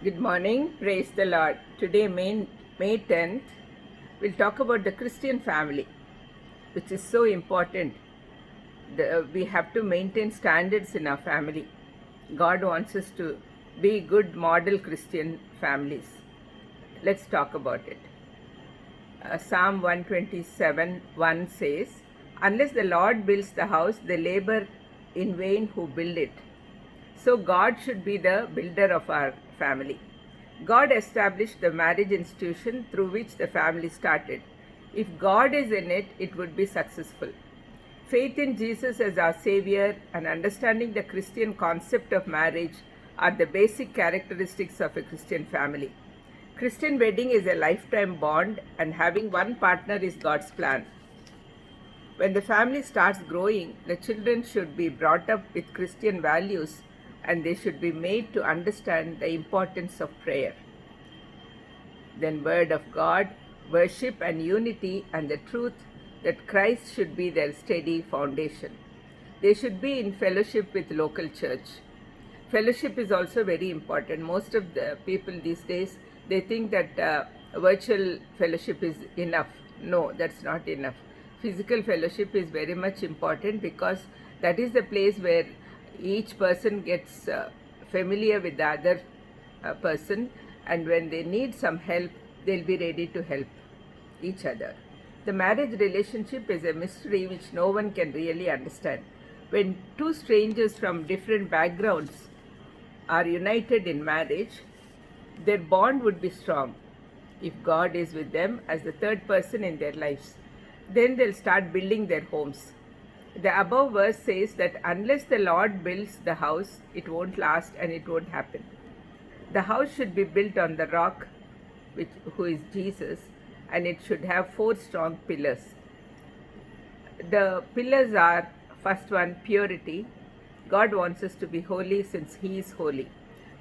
Good morning, praise the Lord. Today, May 10th, we'll talk about the Christian family, which is so important. We have to maintain standards in our family. God wants us to be good model Christian families. Let's talk about it. Psalm 127 1 says, "Unless the Lord builds the house, they labor in vain who build it." So, God should be the builder of our family. God established the marriage institution through which the family started. If God is in it, it would be successful. Faith in Jesus as our Savior and understanding the Christian concept of marriage are the basic characteristics of a Christian family. Christian wedding is a lifetime bond, and having one partner is God's plan. When the family starts growing, the children should be brought up with Christian values and they should be made to understand the importance of prayer. Then, Word of God, worship and unity, and the truth that Christ should be their steady foundation. They should be in fellowship with local church. Fellowship is also very important. Most of the people these days, they think that virtual fellowship is enough. No, that's not enough. Physical fellowship is very much important because that is the place where each person gets familiar with the other person, and when they need some help, they'll be ready to help each other. The marriage relationship is a mystery which no one can really understand. When two strangers from different backgrounds are united in marriage, their bond would be strong if God is with them as the third person in their lives. Then they'll start building their homes. The above verse says that unless the Lord builds the house, it won't last and it won't happen. The house should be built on the rock, who is Jesus, and it should have 4 strong pillars. The pillars are, first one, purity. God wants us to be holy since He is holy.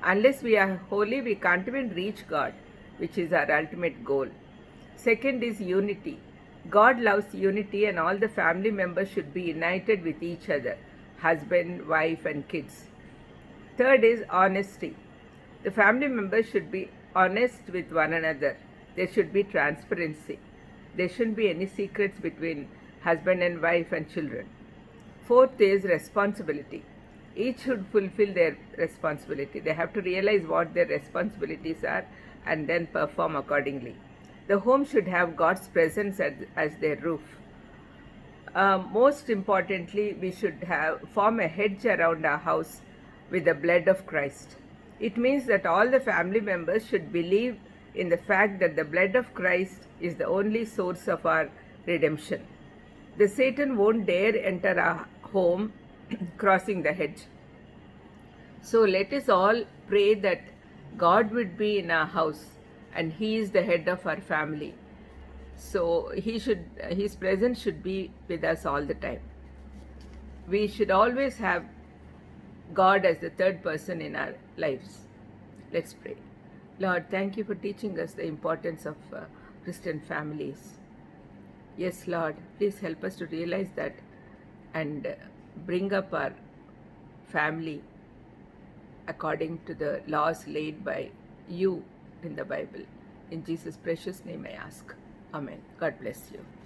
Unless we are holy, we can't even reach God, which is our ultimate goal. Second is unity. God loves unity, and all the family members should be united with each other, husband, wife, and kids. Third is honesty. The family members should be honest with one another. There should be transparency. There shouldn't be any secrets between husband and wife and children. Fourth is responsibility. Each should fulfill their responsibility. They have to realize what their responsibilities are and then perform accordingly. The home should have God's presence as their roof. Most importantly, we should form a hedge around our house with the blood of Christ. It means that all the family members should believe in the fact that the blood of Christ is the only source of our redemption. The Satan won't dare enter our home crossing the hedge. So let us all pray that God would be in our house and He is the head of our family. So His presence should be with us all the time. We should always have God as the third person in our lives. Let's pray. Lord, thank you for teaching us the importance of Christian families. Yes, Lord, please help us to realize that and bring up our family according to the laws laid by you in the Bible. In Jesus' precious name I ask. Amen. God bless you.